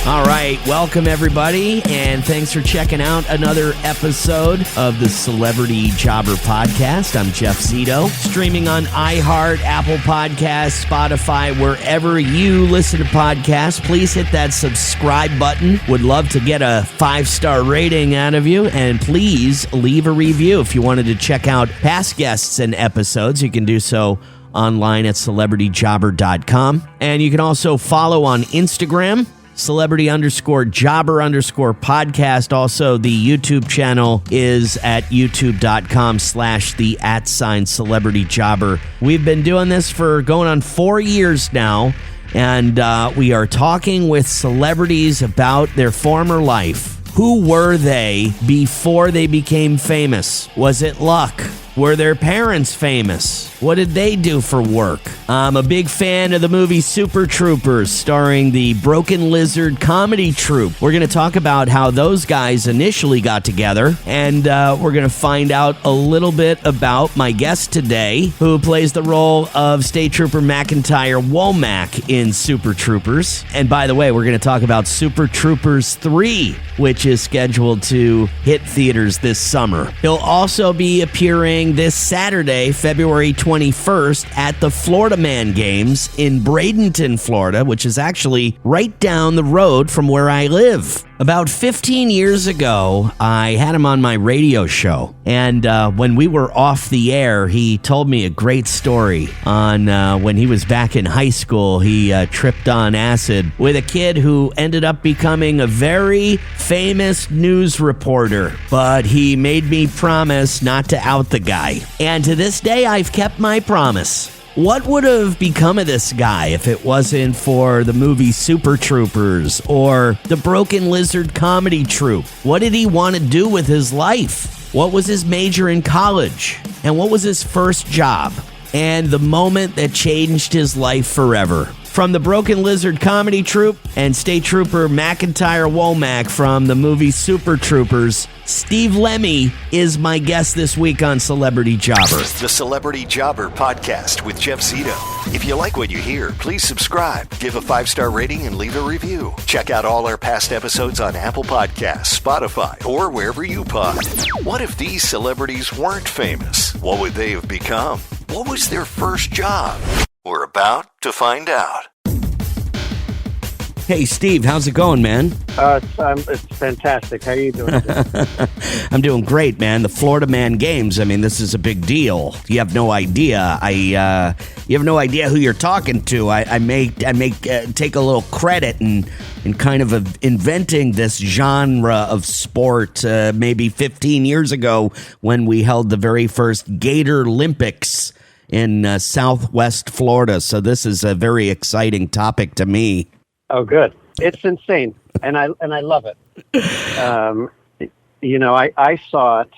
All right, welcome everybody, and thanks for checking out another episode of the Celebrity Jobber Podcast. I'm Jeff Zito, streaming on iHeart, Apple Podcasts, Spotify, wherever you listen to podcasts. Please hit that subscribe button. Would love to get a 5-star rating out of you, and please leave a review. If you wanted to check out past guests and episodes, you can do so online at celebrityjobber.com. And you can also follow on Instagram, celebrity_jobber_podcast. Also, the YouTube channel is at youtube.com/the@celebrityjobber. We've been doing this for going on 4 years now, and we are talking with celebrities about their former life. Who were they before they became famous? Was it luck? Were their parents famous? What did they do for work? I'm a big fan of the movie Super Troopers, starring the Broken Lizard comedy troupe. We're going to talk about how those guys initially got together, and we're going to find out a little bit about my guest today, who plays the role of State Trooper McIntyre Womack in Super Troopers. And by the way, we're going to talk about Super Troopers 3, which is scheduled to hit theaters this summer. He'll also be appearing this Saturday, February 21st, at the Florida Man Games in Bradenton, Florida, which is actually right down the road from where I live. About 15 years ago, I had him on my radio show, and when we were off the air, he told me a great story on when he was back in high school. He tripped on acid with a kid who ended up becoming a very famous news reporter, but he made me promise not to out the guy. And to this day, I've kept my promise. What would have become of this guy if it wasn't for the movie Super Troopers or the Broken Lizard comedy troupe? What did he want to do with his life? What was his major in college? And what was his first job? And the moment that changed his life forever. From the Broken Lizard comedy troupe and State Trooper McIntyre Womack from the movie Super Troopers, Steve Lemme is my guest this week on Celebrity Jobber. The Celebrity Jobber Podcast with Jeff Zito. If you like what you hear, please subscribe, give a 5-star rating, and leave a review. Check out all our past episodes on Apple Podcasts, Spotify, or wherever you pod. What if these celebrities weren't famous? What would they have become? What was their first job? We're about to find out. Hey, Steve, how's it going, man? It's fantastic. How are you doing? I'm doing great, man. The Florida Man Games, I mean, this is a big deal. You have no idea. You have no idea who you're talking to. I may take a little credit in kind of inventing this genre of sport maybe 15 years ago when we held the very first Gator Olympics in Southwest Florida. So this is a very exciting topic to me. Oh, good. It's insane, and I love it. I saw it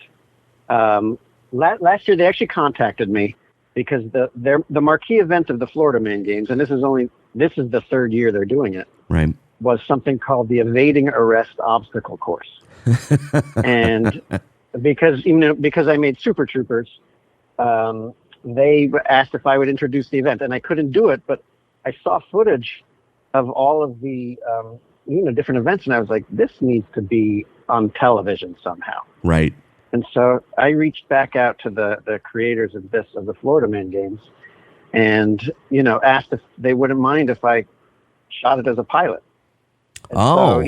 last year. They actually contacted me because the marquee event of the Florida Man Games, and this is the third year they're doing it. Right. Was something called the Evading Arrest Obstacle Course, and because I made Super Troopers. They asked if I would introduce the event, and I couldn't do it, but I saw footage of all of the different events, and I was like, this needs to be on television somehow. Right. And so I reached back out to the creators of the Florida Man Games, and asked if they wouldn't mind if I shot it as a pilot. And so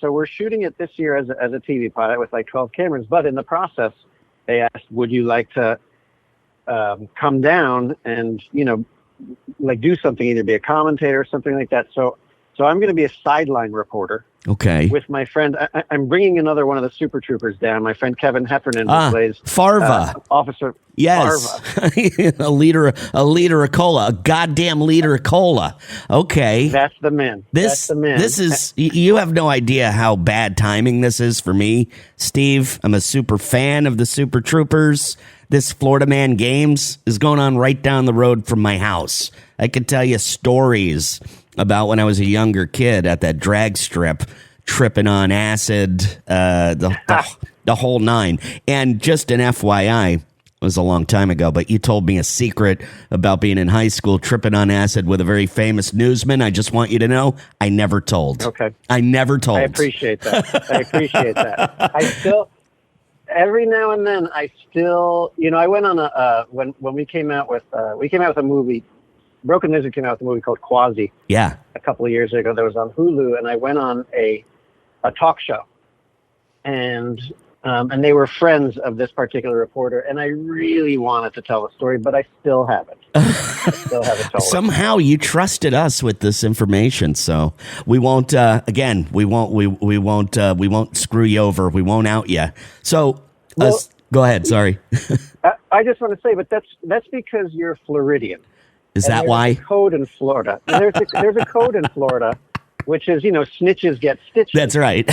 so we're shooting it this year as a TV pilot with like 12 cameras, but in the process, they asked, would you like to come down and, like do something, either be a commentator or something like that. So I'm going to be a sideline reporter. Okay. With my friend, I'm bringing another one of the Super Troopers down. My friend Kevin Heffernan, who plays Farva, Officer. Yes, Farva. a liter of cola, a goddamn liter of cola. Okay, that's the man. That's the man. This is. You have no idea how bad timing this is for me, Steve. I'm a super fan of the Super Troopers. This Florida Man Games is going on right down the road from my house. I could tell you stories about when I was a younger kid at that drag strip, tripping on acid, the whole nine. And just an FYI, was a long time ago, but you told me a secret about being in high school, tripping on acid with a very famous newsman. I just want you to know I never told. Okay. I never told. I appreciate that. I still, every now and then, I went on when we came out with a movie. Broken Lizard came out with a movie called Quasi. Yeah. A couple of years ago, that was on Hulu, and I went on a talk show, and they were friends of this particular reporter, and I really wanted to tell the story, but I still haven't. Told it. Somehow you trusted us with this information, so we won't. We won't screw you over. We won't out you. So, go ahead. Sorry. I just want to say, but that's because you're Floridian. Is that why? There's a code in Florida. There's a code in Florida, which is, snitches get stitches. That's right.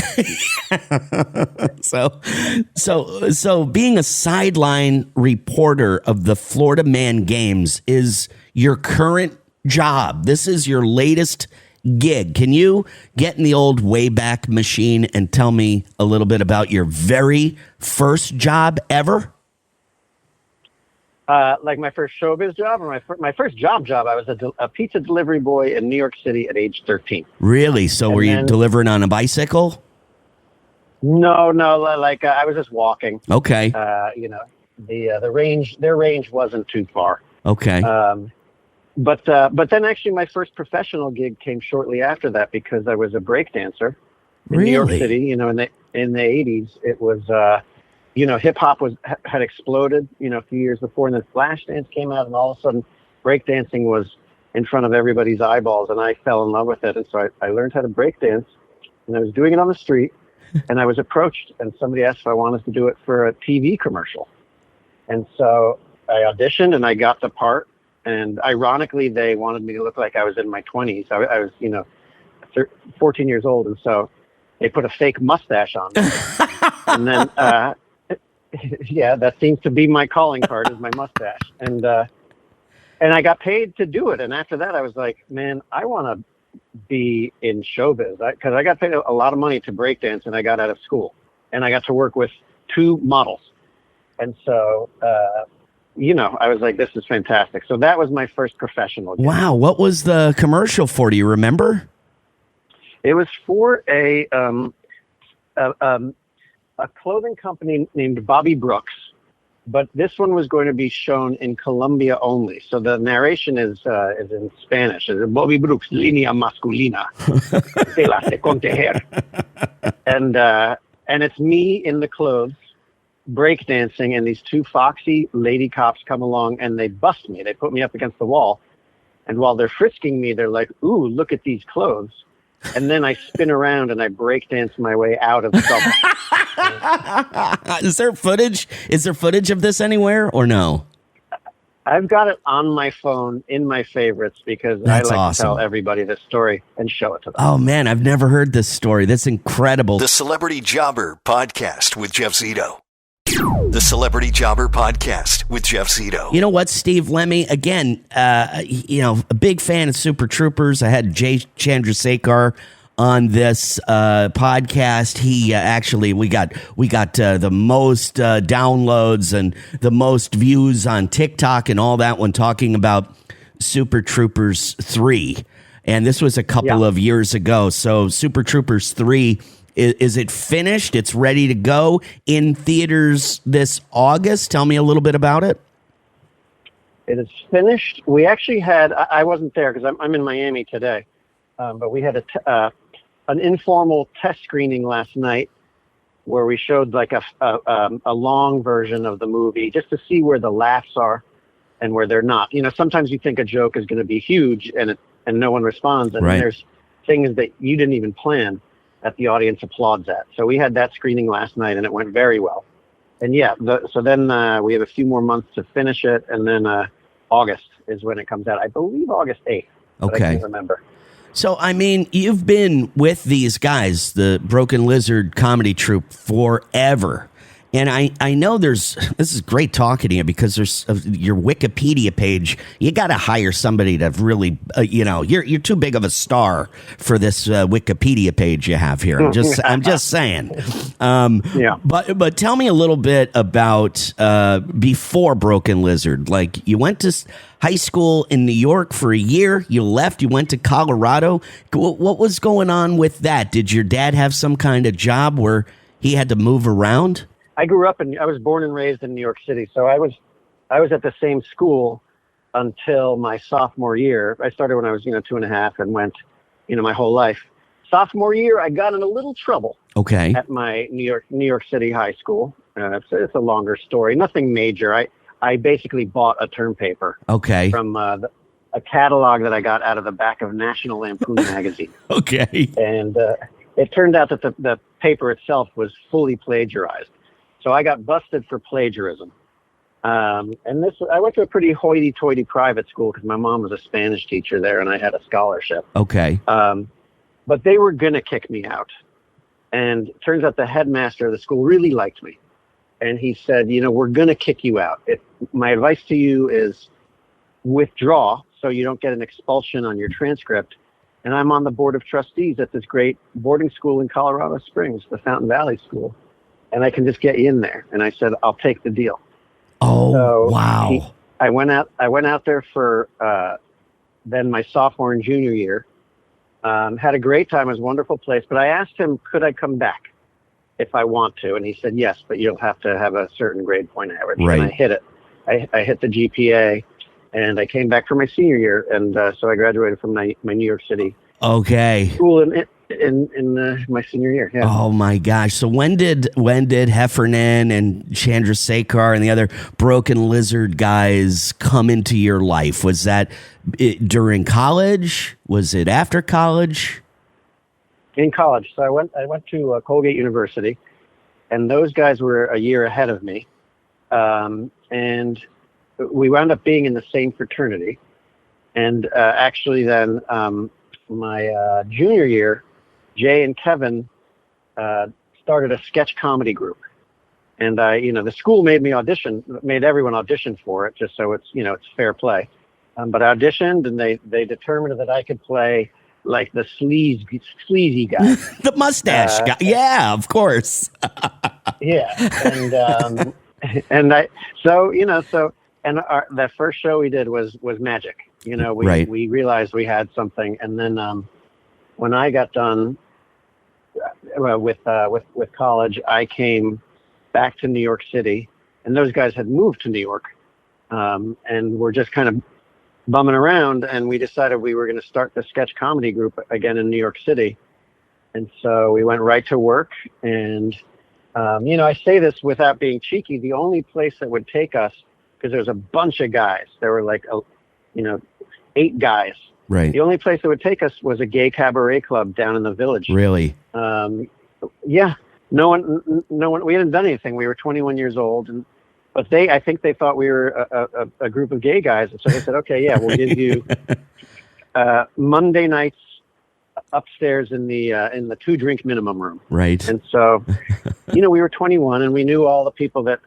So being a sideline reporter of the Florida Man games is your current job. This is your latest gig. Can you get in the old Wayback Machine and tell me a little bit about your very first job ever? Like my first showbiz job, or my first job. I was a pizza delivery boy in New York City at age 13. Really? So were you delivering on a bicycle? No. Like I was just walking. Okay. Their range wasn't too far. Okay. But then actually my first professional gig came shortly after that, because I was a breakdancer in New York City. In the 80s, it was. Hip hop had exploded, a few years before, and then Flashdance came out, and all of a sudden breakdancing was in front of everybody's eyeballs, and I fell in love with it. And so I learned how to breakdance, and I was doing it on the street, and I was approached, and somebody asked if I wanted to do it for a TV commercial. And so I auditioned, and I got the part, and ironically, they wanted me to look like I was in my 20s. I was, 14 years old, and so they put a fake mustache on me. And then, yeah, that seems to be my calling card, is my mustache. And I got paid to do it. And after that, I was like, man, I want to be in showbiz, because I got paid a lot of money to breakdance, and I got out of school, and I got to work with 2 models. And so, I was like, this is fantastic. So that was my first professional gig. Wow. What was the commercial for? Do you remember? It was for a clothing company named Bobby Brooks, but this one was going to be shown in Colombia only. So the narration is in Spanish. It's Bobby Brooks, línea masculina, tela se contejer. And it's me in the clothes, breakdancing, and these 2 foxy lady cops come along, and they bust me. They put me up against the wall, and while they're frisking me, they're like, ooh, look at these clothes. And then I spin around and I breakdance my way out of trouble. Is there footage? Is there footage of this anywhere or no? I've got it on my phone in my favorites, because That's I like awesome. to tell everybody this story and show it to them. Oh, man, I've never heard this story. That's incredible. The Celebrity Jobber Podcast with Jeff Zito. The Celebrity Jobber Podcast with Jeff Zito. You know what, Steve Lemme? Again, a big fan of Super Troopers. I had Jay Chandrasekhar on this podcast. He we got the most downloads and the most views on TikTok and all that when talking about Super Troopers 3. And this was a couple of years ago. So Super Troopers 3, is it finished? It's ready to go in theaters this August. Tell me a little bit about it. It is finished. We actually had, I wasn't there because I'm in Miami today, but we had an informal test screening last night where we showed like a long version of the movie just to see where the laughs are and where they're not. Sometimes you think a joke is going to be huge and no one responds, and right. There's things that you didn't even plan that the audience applauds at. So we had that screening last night, and it went very well. And so then we have a few more months to finish it, and then August is when it comes out. I believe August 8th. Okay. I can't remember. So, I mean, you've been with these guys, the Broken Lizard comedy troupe, forever. And I know this is great talking to you because there's your Wikipedia page. You got to hire somebody to really, you're too big of a star for this Wikipedia page you have here. I'm just saying. Yeah. But tell me a little bit about before Broken Lizard. Like, you went to high school in New York for a year. You left. You went to Colorado. What was going on with that? Did your dad have some kind of job where he had to move around? I was born and raised in New York City. So I was at the same school until my sophomore year. I started when I was, 2.5 and went, my whole life. Sophomore year, I got in a little trouble. Okay. At my New York City high school. It's a longer story. Nothing major. I basically bought a term paper. Okay. From a catalog that I got out of the back of National Lampoon magazine. Okay. And it turned out that the paper itself was fully plagiarized. So I got busted for plagiarism. I went to a pretty hoity-toity private school because my mom was a Spanish teacher there and I had a scholarship. Okay. But they were going to kick me out. And it turns out the headmaster of the school really liked me. And he said, we're going to kick you out. My advice to you is withdraw so you don't get an expulsion on your transcript. And I'm on the board of trustees at this great boarding school in Colorado Springs, the Fountain Valley School. And I can just get you in there. And I said, I'll take the deal. Oh, so wow. I went out there for then my sophomore and junior year. Had a great time. It was a wonderful place. But I asked him, could I come back if I want to? And he said, yes, but you'll have to have a certain grade point average. Right. And I hit it. I hit the GPA. And I came back for my senior year. And so I graduated from my New York City school in my senior year. Yeah. Oh my gosh! So when did Heffernan and Chandrasekhar and the other Broken Lizard guys come into your life? Was that during college? Was it after college? In college. So I went to Colgate University, and those guys were a year ahead of me, and we wound up being in the same fraternity. And actually, then my junior year, Jay and Kevin started a sketch comedy group, and the school made everyone audition for it, just so it's fair play. But I auditioned, and they determined that I could play like the sleazy guy, the mustache guy. Yeah, of course. Yeah, and the first show we did was magic. We realized we had something, and then when I got done with college, I came back to New York City, and those guys had moved to New York, and were just kind of bumming around, and we decided we were going to start the sketch comedy group again in New York City, and so we went right to work. And I say this without being cheeky. The only place that would take us, because there's a bunch of guys, there were like 8 guys. Right. The only place that would take us was a gay cabaret club down in the Village. Really? Yeah. No one. We hadn't done anything. We were 21 years old, but I think they thought we were a group of gay guys, and so they said, "Okay, yeah, we'll give you Monday nights upstairs in the 2-drink minimum room." Right. And so, we were 21, and we knew all the people that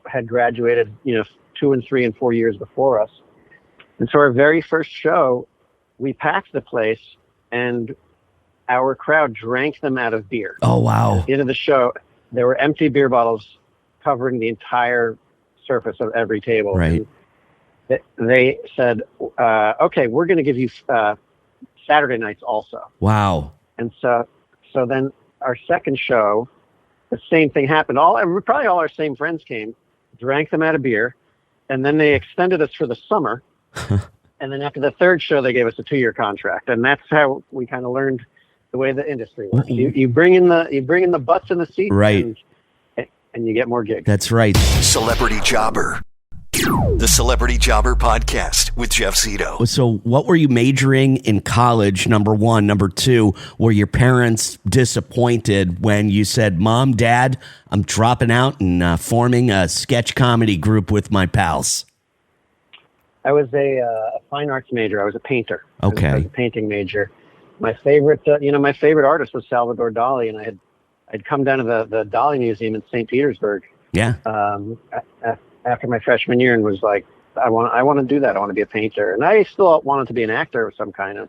had graduated, 2 and 3 and 4 years before us. And so our very first show, we packed the place, and our crowd drank them out of beer. Oh, wow. At the end of the show, there were empty beer bottles covering the entire surface of every table. Right. And they said, okay, we're going to give you Saturday nights also. Wow. And so then our second show, the same thing happened. Probably all our same friends came, drank them out of beer, and then they extended us for the summer. And then after the third show, they gave us a 2-year contract, and that's how we kind of learned the way the industry works. You bring in the butts in the seats, right, and you get more gigs. That's right. Celebrity Jobber. The Celebrity Jobber Podcast with Jeff Zito. So what were you majoring in college, number one? Number two, were your parents disappointed when you said, Mom, Dad, I'm dropping out and forming a sketch comedy group with my pals? I was a fine arts major. I was a painter. Okay. I was a painting major. My favorite artist was Salvador Dali, and I'd come down to the Dali Museum in St. Petersburg Yeah. After my freshman year, and was like, I want to do that. I want to be a painter, and I still wanted to be an actor of some kind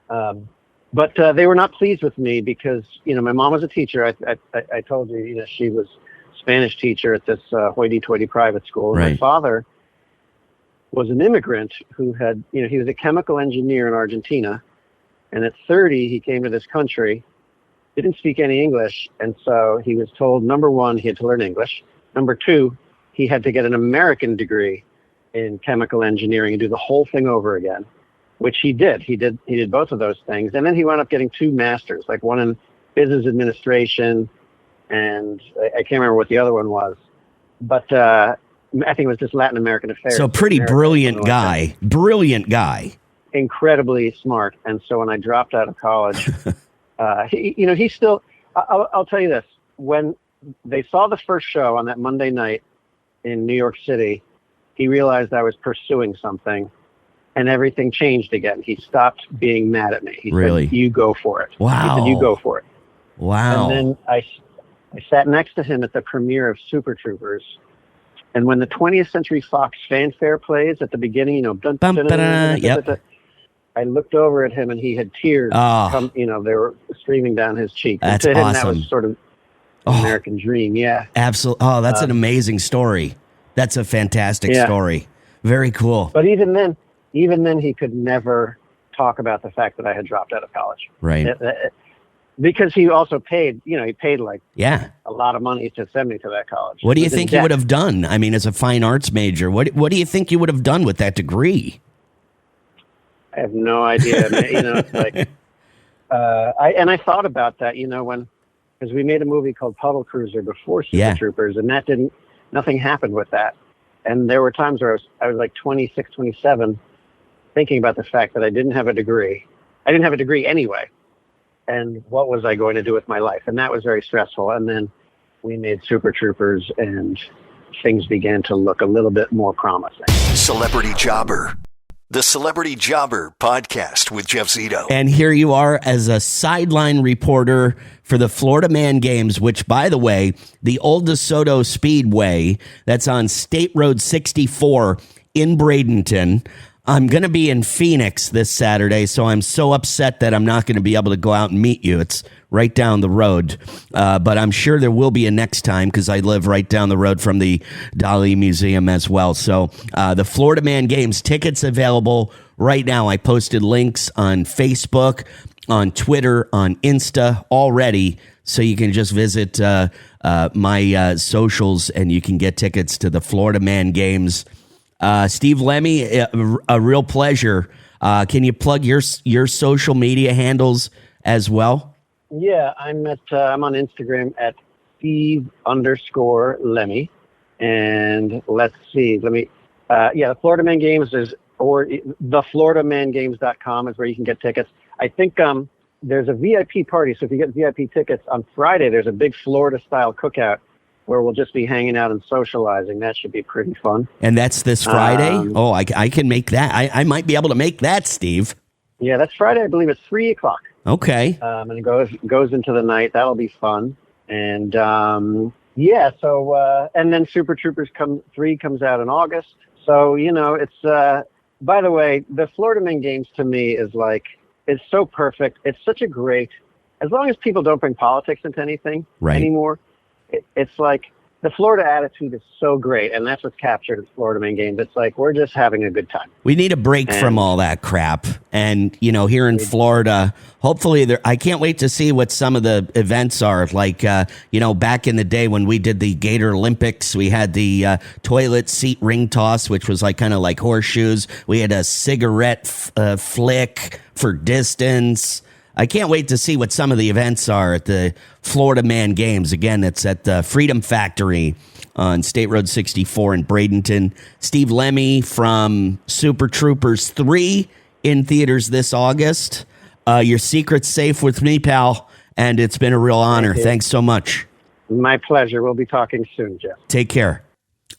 of. But they were not pleased with me because, my mom was a teacher. I told you, she was a Spanish teacher at this hoity-toity private school. Right. My father was an immigrant who had, he was a chemical engineer in Argentina. And at 30, he came to this country, didn't speak any English. And so he was told, number one, he had to learn English. Number two, he had to get an American degree in chemical engineering and do the whole thing over again, which he did. He did both of those things. And then he wound up getting 2 masters, like one in business administration, and I can't remember what the other one was. But I think it was just Latin American affairs. So pretty brilliant guy. Brilliant guy. Incredibly smart. And so when I dropped out of college, he still, I'll tell you this, when they saw the first show on that Monday night in New York City, he realized I was pursuing something, and everything changed again. He stopped being mad at me. He Really? said, you go for it. Wow. He said, you go for it. Wow. And then I sat next to him at the premiere of Super Troopers. And when the 20th Century Fox fanfare plays at the beginning, dun, dun, dun, dun, dun, yep. dun, I looked over at him, and he had tears come, they were streaming down his cheeks. That's and to him, awesome. that was sort of an American dream. Yeah. Absolutely. Oh, that's an amazing story. That's a fantastic story. Very cool. But even then, he could never talk about the fact that I had dropped out of college. Right. Because he also paid, he paid a lot of money to send me to that college. What do you think you would have done? I mean, as a fine arts major, what do you think you would have done with that degree? I have no idea. It's like, I thought about that, because we made a movie called Puddle Cruiser before Super Troopers, and nothing happened with that. And there were times where I was like 26, 27, thinking about the fact that I didn't have a degree. I didn't have a degree anyway. And what was I going to do with my life? And that was very stressful. And then we made Super Troopers, and things began to look a little bit more promising. Celebrity Jobber. The Celebrity Jobber podcast with Jeff Zito. And here you are as a sideline reporter for the Florida Man Games, which, by the way, the Old DeSoto Speedway, that's on State Road 64 in Bradenton. I'm going to be in Phoenix this Saturday, so I'm so upset that I'm not going to be able to go out and meet you. It's right down the road, but I'm sure there will be a next time because I live right down the road from the Dali Museum as well. So the Florida Man Games, tickets available right now. I posted links on Facebook, on Twitter, on Insta already, so you can just visit my socials and you can get tickets to the Florida Man Games. Steve Lemme, a real pleasure. Can you plug your social media handles as well? Yeah, I'm on Instagram at Steve_Lemme. And let's see, the Florida Man Games or thefloridamangames.com is where you can get tickets. I think there's a VIP party. So if you get VIP tickets on Friday, there's a big Florida style cookout where we'll just be hanging out and socializing. That should be pretty fun. And that's this Friday? I can make that. I might be able to make that, Steve. Yeah, that's Friday. I believe it's 3:00. Okay. And it goes into the night. That'll be fun. And and then Super Troopers 3 comes out in August. So, it's by the way, the Florida Man Games to me is it's so perfect. It's such a great, as long as people don't bring politics into anything anymore. It's like the Florida attitude is so great, and that's what's captured at Florida Man Games. It's like we're just having a good time. We need a break from all that crap. And, here in Florida, hopefully I can't wait to see what some of the events are. Like, back in the day when we did the Gator Olympics, we had the toilet seat ring toss, which was kind of like horseshoes. We had a cigarette flick for distance. I can't wait to see what some of the events are at the Florida Man Games. Again, it's at the Freedom Factory on State Road 64 in Bradenton. Steve Lemme from Super Troopers 3 in theaters this August. Your secret's safe with me, pal, and it's been a real honor. Thanks so much. My pleasure. We'll be talking soon, Jeff. Take care.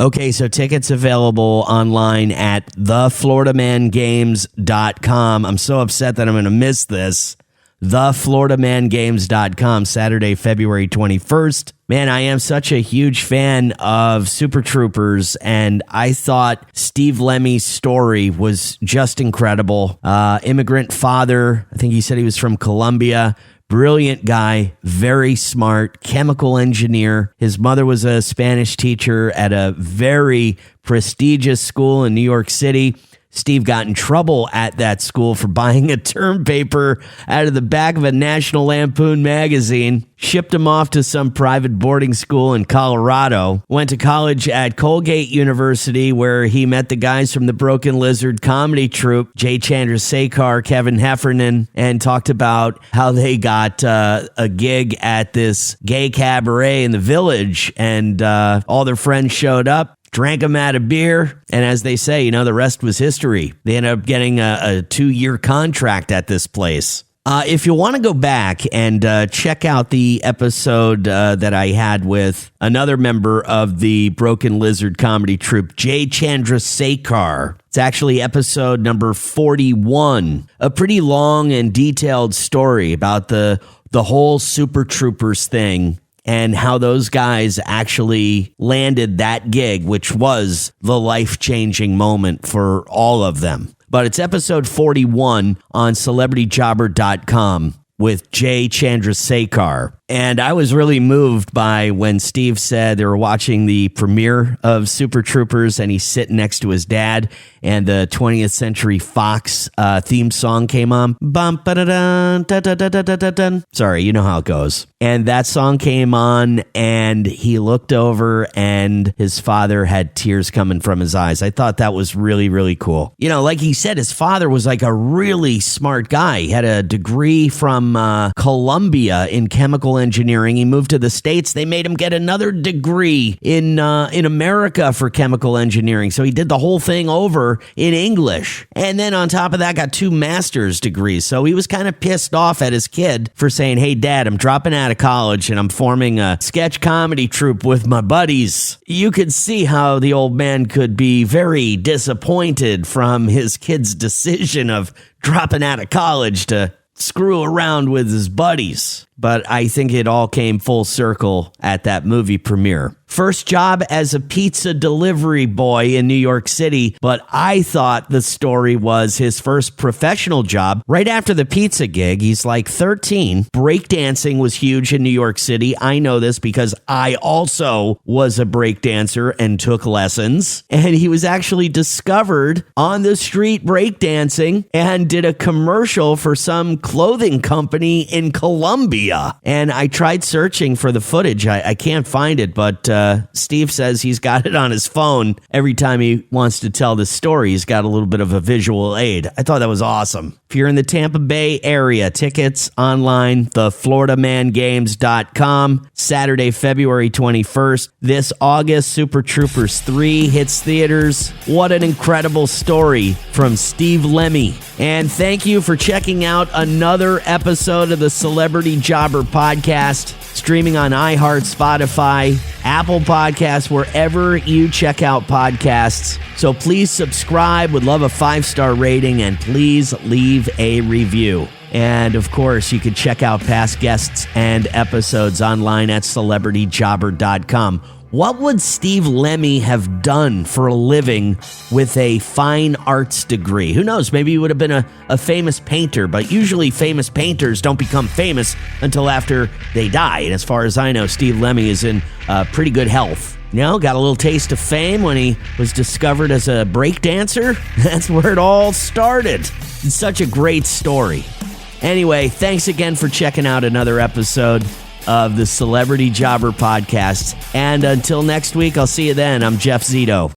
Okay, so tickets available online at thefloridamangames.com. I'm so upset that I'm going to miss this. thefloridamangames.com, Saturday, February 21st. Man, I am such a huge fan of Super Troopers, and I thought Steve Lemme's story was just incredible. Immigrant father, I think he said he was from Colombia. Brilliant guy, very smart, chemical engineer. His mother was a Spanish teacher at a very prestigious school in New York City. Steve got in trouble at that school for buying a term paper out of the back of a National Lampoon magazine, shipped him off to some private boarding school in Colorado, went to college at Colgate University where he met the guys from the Broken Lizard comedy troupe, Jay Chandrasekhar, Kevin Heffernan, and talked about how they got a gig at this gay cabaret in the Village, and all their friends showed up. Drank them out of beer, and as they say, the rest was history. They ended up getting a 2-year contract at this place. If you want to go back and check out the episode that I had with another member of the Broken Lizard comedy troupe, Jay Chandrasekhar, it's actually episode number 41, a pretty long and detailed story about the whole Super Troopers thing, and how those guys actually landed that gig, which was the life-changing moment for all of them. But it's episode 41 on CelebrityJobber.com with Jay Chandrasekhar. And I was really moved by when Steve said they were watching the premiere of Super Troopers and he's sitting next to his dad and the 20th Century Fox theme song came on. Bum, ba-da-dun, da-da-da-da-da-dun. Sorry, you know how it goes. And that song came on and he looked over and his father had tears coming from his eyes. I thought that was really, really cool. Like he said, his father was like a really smart guy. He had a degree from Columbia in chemical engineering. He moved to the States. They made him get another degree in America for chemical engineering. So he did the whole thing over in English. And then on top of that, got 2 master's degrees. So he was kind of pissed off at his kid for saying, hey, Dad, I'm dropping out of college and I'm forming a sketch comedy troupe with my buddies. You could see how the old man could be very disappointed from his kid's decision of dropping out of college to screw around with his buddies. But I think it all came full circle at that movie premiere. First job as a pizza delivery boy in New York City, but I thought the story was his first professional job. Right after the pizza gig, he's like 13. Breakdancing was huge in New York City. I know this because I also was a breakdancer and took lessons. And he was actually discovered on the street breakdancing and did a commercial for some clothing company in Colombia. And I tried searching for the footage. I can't find it, but Steve says he's got it on his phone. Every time he wants to tell the story, he's got a little bit of a visual aid. I thought that was awesome. If you're in the Tampa Bay area, tickets online, thefloridamangames.com, Saturday, February 21st. This August, Super Troopers 3 hits theaters. What an incredible story from Steve Lemme. And thank you for checking out another episode of the Celebrity Jobber Podcast, streaming on iHeart, Spotify, Apple Podcasts, wherever you check out podcasts. So please subscribe, would love a 5-star rating, and please leave a review. And of course, you can check out past guests and episodes online at CelebrityJobber.com. What would Steve Lemme have done for a living with a fine arts degree? Who knows? Maybe he would have been a famous painter, but usually famous painters don't become famous until after they die. And as far as I know, Steve Lemme is in pretty good health. Got a little taste of fame when he was discovered as a breakdancer. That's where it all started. It's such a great story. Anyway, thanks again for checking out another episode of the Celebrity Jobber Podcast. And until next week, I'll see you then. I'm Jeff Zito.